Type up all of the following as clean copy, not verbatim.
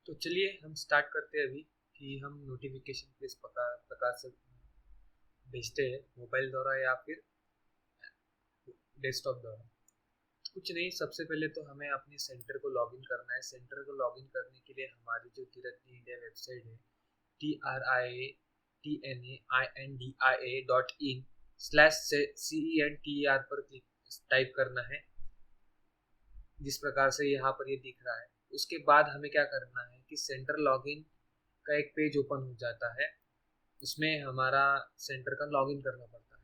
तो चलिए हम स्टार्ट करते हैं अभी कि हम नोटिफिकेशन किस प्रकार प्रकार से भेजते हैं, मोबाइल द्वारा या फिर डेस्कटॉप द्वारा। कुछ नहीं, सबसे पहले तो हमें अपनी सेंटर को लॉगिन करना है। सेंटर को लॉगिन करने के लिए हमारी जो किरतनी इंडिया वेबसाइट है, TRIATNAINDIA.in/CENTER पर क्लिक टाइप करना है, जिस प्रकार से यहाँ पर ये दिख रहा है। उसके बाद हमें क्या करना है कि सेंटर लॉगिन का एक पेज ओपन हो जाता है, उसमें हमारा सेंटर का लॉगिन करना पड़ता है।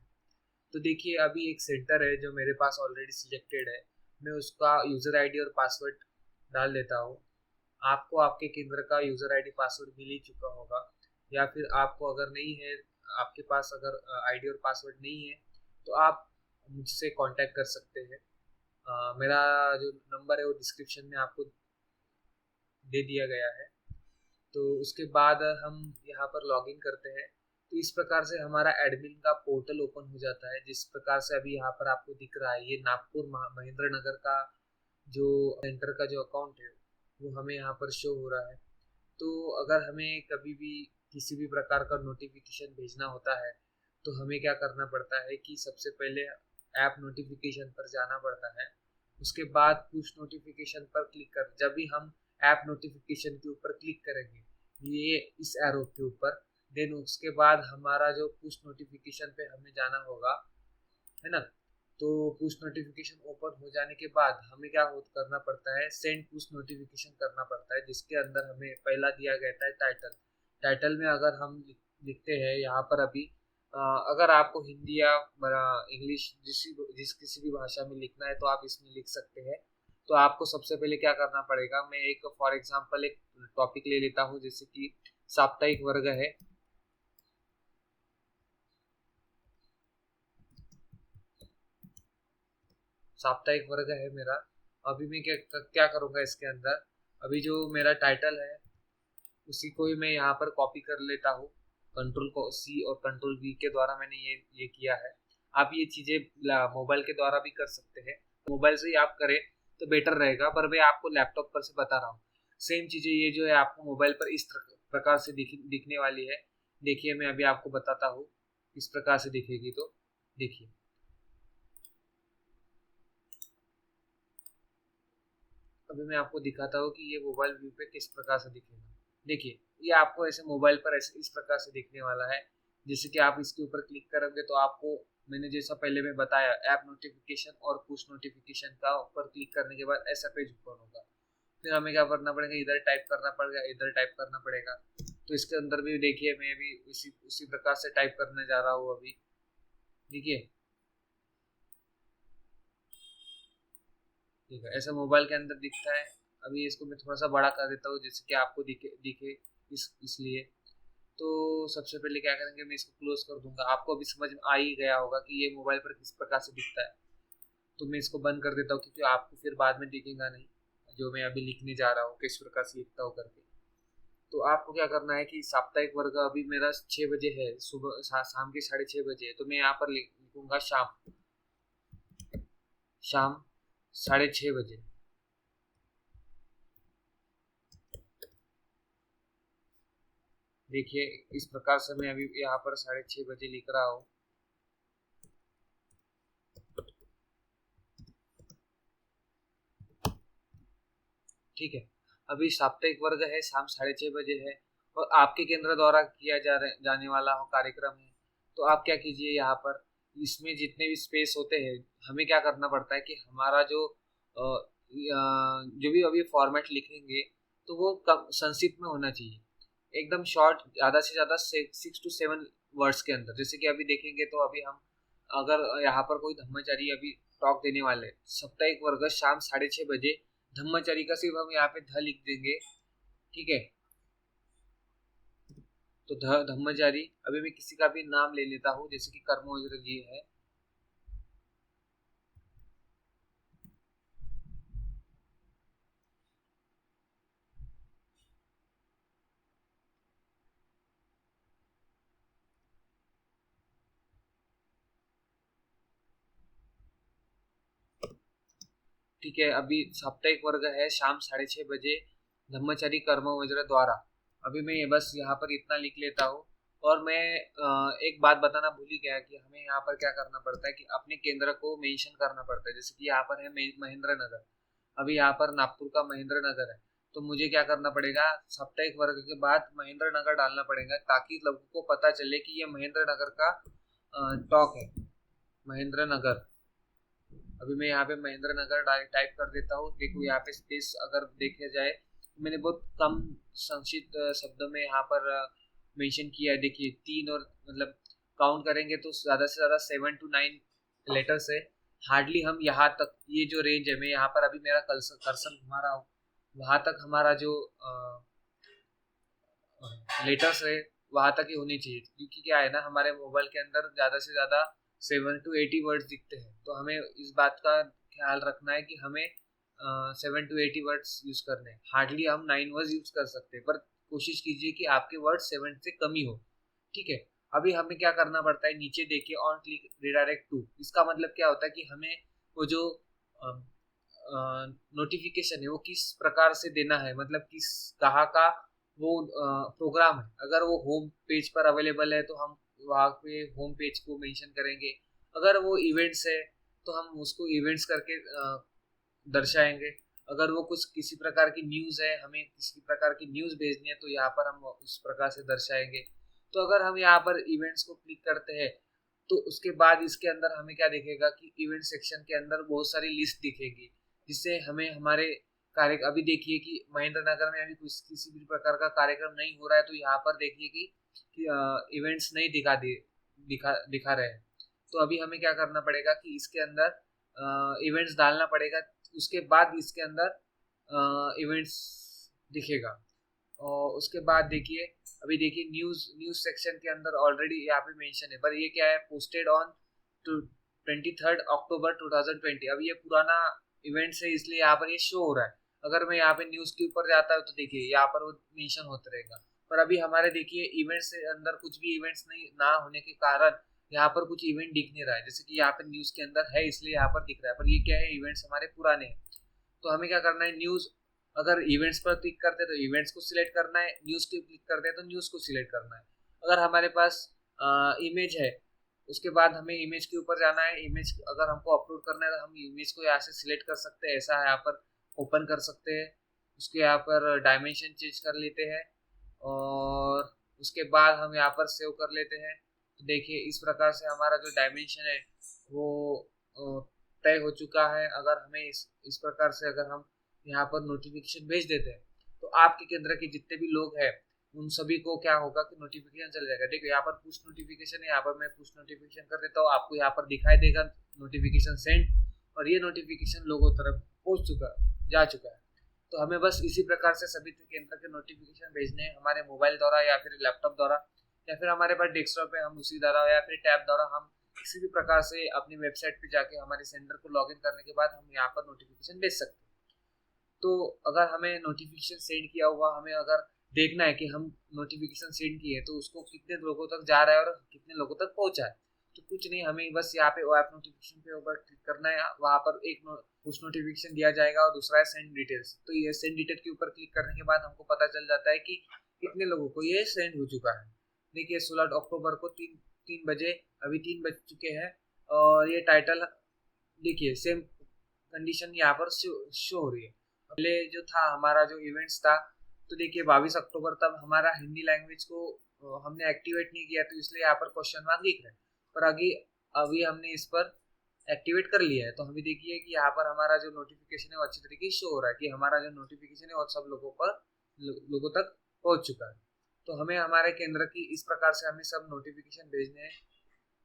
तो देखिए अभी एक सेंटर है जो मेरे पास ऑलरेडी सिलेक्टेड है, मैं उसका यूज़र आईडी और पासवर्ड डाल देता हूँ। आपको आपके केंद्र का यूज़र आईडी पासवर्ड मिल ही चुका होगा, या फिर आपको अगर नहीं है, आपके पास अगर आईडी और पासवर्ड नहीं है तो आप मुझसे कांटेक्ट कर सकते हैं। मेरा जो नंबर है वो डिस्क्रिप्शन में आपको दे दिया गया है। तो उसके बाद हम यहाँ पर लॉगिन करते हैं। तो इस प्रकार से हमारा एडमिन का पोर्टल ओपन हो जाता है, जिस प्रकार से अभी यहाँ पर आपको दिख रहा है। ये नागपुर महेंद्र नगर का जो सेंटर का जो अकाउंट है वो हमें यहाँ पर शो हो रहा है। तो अगर हमें कभी भी किसी भी प्रकार का नोटिफिकेशन भेजना होता है तो हमें क्या करना पड़ता है कि सबसे पहले ऐप नोटिफिकेशन पर जाना पड़ता है। उसके बाद पुश नोटिफिकेशन पर क्लिक कर, जब भी हम ऐप नोटिफिकेशन के ऊपर क्लिक करेंगे, ये इस एरो के ऊपर, देन उसके बाद हमारा जो पुश नोटिफिकेशन पे हमें जाना होगा, है ना। तो पुश नोटिफिकेशन ओपन हो जाने के बाद हमें क्या करना पड़ता है, सेंड पुश नोटिफिकेशन करना पड़ता है, जिसके अंदर हमें पहला दिया गया है टाइटल। टाइटल में अगर हम लिखते हैं यहाँ पर अभी, अगर आपको हिंदी या इंग्लिश जिस किसी भी भाषा में लिखना है तो आप इसमें लिख सकते हैं। तो आपको सबसे पहले क्या करना पड़ेगा, मैं एक फॉर एग्जांपल एक टॉपिक ले लेता हूँ, जैसे कि साप्ताहिक वर्ग है। साप्ताहिक वर्ग है मेरा। अभी मैं क्या क्या करूँगा इसके अंदर, अभी जो मेरा टाइटल है उसी को ही मैं यहाँ पर कॉपी कर लेता हूँ। कंट्रोल को सी और कंट्रोल वी के द्वारा मैंने ये किया है। आप ये चीज़ें मोबाइल के द्वारा भी कर सकते हैं, मोबाइल से ही आप करें तो बेटर रहेगा, पर मैं आपको लैपटॉप पर से बता रहा हूँ। सेम चीज़ें ये जो है आपको मोबाइल पर इस प्रकार से दिखने वाली है। देखिए मैं अभी आपको बताता हूँ इस प्रकार से दिखेगी। तो देखिए अभी मैं आपको दिखाता हूँ कि ये मोबाइल व्यू पे किस प्रकार से दिखेगा। देखिए ये आपको ऐसे मोबाइल पर ऐसे इस प्रकार से दिखने वाला है। जैसे कि आप इसके ऊपर क्लिक करोगे तो आपको, मैंने जैसा पहले में बताया, ऐप नोटिफिकेशन और पुश नोटिफिकेशन का ऊपर क्लिक करने के बाद ऐसा पेज ओपन होगा। फिर हमें क्या करना पड़ेगा, इधर टाइप करना पड़ेगा, इधर टाइप करना पड़ेगा। तो इसके अंदर भी देखिए मैं भी उसी उसी प्रकार से टाइप करने जा रहा हूँ अभी। देखिए ठीक है, ऐसा मोबाइल के अंदर दिखता है। अभी इसको मैं थोड़ा सा बड़ा कर देता हूँ जैसे कि आपको दिखे दिखे इसलिए। तो सबसे पहले क्या करेंगे, मैं इसको क्लोज कर दूंगा। आपको अभी समझ में आ ही गया होगा कि ये मोबाइल पर किस प्रकार से दिखता है। तो मैं इसको बंद कर देता हूँ क्योंकि आपको फिर बाद में दिखेगा नहीं जो मैं अभी लिखने जा रहा हूँ, किस प्रकार से लिखता हूँ करके। तो आपको क्या करना है कि साप्ताहिक वर्ग अभी मेरा 6 बजे है, सुबह शाम के 6:30 बजे है। तो मैं यहाँ पर लिखूंगा शाम शाम 6:30 बजे। देखिए इस प्रकार से मैं अभी यहाँ पर 6:30 बजे लिख रहा हूँ। ठीक है, अभी साप्ताहिक वर्ग है, शाम 6:30 बजे है और आपके केंद्र द्वारा किया जाने वाला हो कार्यक्रम है। तो आप क्या कीजिए, यहाँ पर इसमें जितने भी स्पेस होते हैं, हमें क्या करना पड़ता है कि हमारा जो भी अभी फॉर्मेट लिखेंगे तो वो कम संक्षिप्त में होना चाहिए, एकदम शॉर्ट, ज़्यादा से ज़्यादा 6 to 7 वर्ड्स के अंदर। जैसे कि अभी देखेंगे तो अभी हम अगर यहाँ पर कोई धर्मचारी अभी टॉक देने वाले हैं, साप्ताहिक वर्ग शाम 6:30 बजे, धम्मचरी का सिर्फ हम यहाँ पे ध लिख देंगे। ठीक है, तो धम्मचारी। अभी मैं किसी का भी नाम ले लेता हूँ जैसे कि कर्मोदर जी है। ठीक है, अभी साप्ताहिक वर्ग है शाम 6:30 बजे, ब्रह्मचर्य कर्म वज्र द्वारा। अभी मैं बस यहाँ पर इतना लिख लेता हूँ। और मैं एक बात बताना भूल ही गया कि हमें यहाँ पर क्या करना पड़ता है कि अपने केंद्र को मेंशन करना पड़ता है। जैसे कि यहाँ पर है महेंद्र नगर, अभी यहाँ पर नागपुर का महेंद्र नगर है, तो मुझे क्या करना पड़ेगा, साप्ताहिक वर्ग के बाद महेंद्र नगर डालना पड़ेगा ताकि लोगों को पता चले कि ये महेंद्र नगर का टॉक है, महेंद्र नगर। अभी मैं यहाँ पे महेंद्र नगर टाइप कर देता हूँ। देखो यहाँ पे स्पेस अगर देखा जाए तो मैंने बहुत कम संक्षिप्त शब्दों में यहाँ पर मेंशन किया है। देखिए 3 और मतलब काउंट करेंगे तो ज़्यादा से ज़्यादा 7 to 9 लेटर्स है। हार्डली हम यहाँ तक, ये जो रेंज है, मैं यहाँ पर अभी मेरा कर्सर घुमा रहा हूँ, वहाँ तक हमारा जो लेटर्स है वहाँ तक ही होनी चाहिए। क्योंकि क्या है ना, हमारे मोबाइल के अंदर ज़्यादा से ज़्यादा 7 to 80 वर्ड्स दिखते हैं, तो हमें इस बात का ख्याल रखना है कि हमें 7 to 80 वर्ड्स यूज़ करने हैं। हार्डली हम 9 वर्ड्स यूज़ कर सकते हैं, पर कोशिश कीजिए कि आपके वर्ड 7 से कम ही हो। ठीक है, अभी हमें क्या करना पड़ता है, नीचे देखिए ऑन क्लिक रिडायरेक्ट टू। इसका मतलब क्या होता है कि हमें वो जो नोटिफिकेशन है वो किस प्रकार से देना है, मतलब किस कहाँ का वो प्रोग्राम है। अगर वो होम पेज पर अवेलेबल है तो हम वहाँ पे होम पेज को मेंशन करेंगे। अगर वो इवेंट्स है तो हम उसको इवेंट्स करके दर्शाएंगे। अगर वो कुछ किसी प्रकार की न्यूज़ है, हमें किसी प्रकार की न्यूज़ भेजनी है, तो यहाँ पर हम उस प्रकार से दर्शाएंगे। तो अगर हम यहाँ पर इवेंट्स को क्लिक करते हैं तो उसके बाद इसके अंदर हमें क्या दिखेगा कि इवेंट सेक्शन के अंदर बहुत सारी लिस्ट दिखेगी, जिससे हमें हमारे कार्य, अभी देखिए कि महेंद्र नगर में अभी कुछ किसी भी प्रकार का कार्यक्रम नहीं हो रहा है, तो यहाँ पर देखिए कि इवेंट्स नहीं दिखा रहे हैं। तो अभी हमें क्या करना पड़ेगा कि इसके अंदर इवेंट्स डालना पड़ेगा, उसके बाद इसके अंदर इवेंट्स दिखेगा। और उसके बाद देखिए, अभी देखिए न्यूज़ सेक्शन के अंदर ऑलरेडी यहाँ पे मेंशन है, पर ये क्या है, पोस्टेड ऑन 23 अक्टूबर 2020। अब ये पुराना इवेंट्स है, इसलिए यहाँ पर ये शो हो रहा है। अगर मैं यहाँ पे न्यूज़ के ऊपर जाता हूँ तो देखिए यहाँ पर वो मेंशन होता रहेगा। पर अभी हमारे देखिए इवेंट्स के अंदर कुछ भी इवेंट्स नहीं ना होने के कारण यहाँ पर कुछ इवेंट दिख नहीं रहा है। जैसे कि यहाँ पे न्यूज़ के अंदर है इसलिए यहाँ पर दिख रहा है, पर ये क्या है, इवेंट्स हमारे पुराने हैं। तो हमें क्या करना है, न्यूज़ अगर इवेंट्स पर क्लिक करते हैं तो इवेंट्स को सिलेक्ट करना है, न्यूज़ को क्लिक करते हैं तो न्यूज़ को सिलेक्ट करना है। अगर हमारे पास इमेज है, उसके बाद हमें इमेज के ऊपर जाना है। इमेज अगर हमको अपलोड करना है तो हम इमेज को यहाँ से सिलेक्ट कर सकते हैं, ऐसा यहाँ पर ओपन कर सकते हैं। उसके यहाँ पर डायमेंशन चेंज कर लेते हैं और उसके बाद हम यहाँ पर सेव कर लेते हैं। तो देखिए इस प्रकार से हमारा जो डायमेंशन है वो तय हो चुका है। अगर हमें इस प्रकार से अगर हम यहाँ पर नोटिफिकेशन भेज देते हैं तो आपके केंद्र के जितने भी लोग हैं उन सभी को क्या होगा कि नोटिफिकेशन चल जाएगा। देखो यहाँ पर पुश नोटिफिकेशन है, यहाँ पर मैं पुश नोटिफिकेशन कर देता हूँ, आपको यहाँ पर दिखाई देगा नोटिफिकेशन सेंड, और ये नोटिफिकेशन लोगों तरफ पहुँच जा चुका है। तो हमें बस इसी प्रकार से सभी केंद्र के नोटिफिकेशन भेजने हैं, हमारे मोबाइल द्वारा या फिर लैपटॉप द्वारा या फिर हमारे पास डेस्कटॉप पे हम उसी द्वारा या फिर टैब द्वारा हम किसी भी प्रकार से अपनी वेबसाइट पे जाके हमारे सेंटर को लॉगिन करने के बाद हम यहाँ पर नोटिफिकेशन भेज सकते हैं। तो अगर हमें नोटिफिकेशन सेंड किया हुआ हमें अगर देखना है कि हम नोटिफिकेशन सेंड किए तो उसको कितने लोगों तक जा रहा है और कितने लोगों तक पहुंचा है, तो कुछ नहीं, हमें बस यहाँ पे ऐप नोटिफिकेशन पे ऊपर क्लिक करना है। वहाँ पर एक पुश नोटिफिकेशन दिया जाएगा और दूसरा है सेंड डिटेल्स। तो ये सेंड डिटेल के ऊपर क्लिक करने के बाद हमको पता चल जाता है कि कितने लोगों को ये सेंड हो चुका है। देखिए 16 अक्टूबर को 3 बजे, अभी 3 बज चुके हैं और ये टाइटल देखिए सेम कंडीशन यहाँ पर शो हो रही है। पहले जो था हमारा जो इवेंट्स था, तो देखिए 22 अक्टूबर तक हमारा हिंदी लैंग्वेज को हमने एक्टिवेट नहीं किया, तो इसलिए यहाँ पर क्वेश्चन मार्क दिख रहा है। पर अभी हमने इस पर एक्टिवेट कर लिया है, तो हमें देखिए कि यहाँ पर हमारा जो नोटिफिकेशन है वो अच्छी तरीके से शो हो रहा है कि हमारा जो नोटिफिकेशन है वो सब लोगों तक पहुँच चुका है। तो हमें हमारे केंद्र की इस प्रकार से हमें सब नोटिफिकेशन भेजने हैं।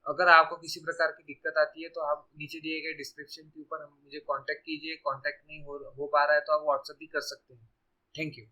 अगर आपको किसी प्रकार की दिक्कत आती है तो आप नीचे दिए गए डिस्क्रिप्शन के ऊपर मुझे कांटेक्ट कीजिए। कांटेक्ट नहीं हो पा रहा है तो आप व्हाट्सएप भी कर सकते हैं। Thank you.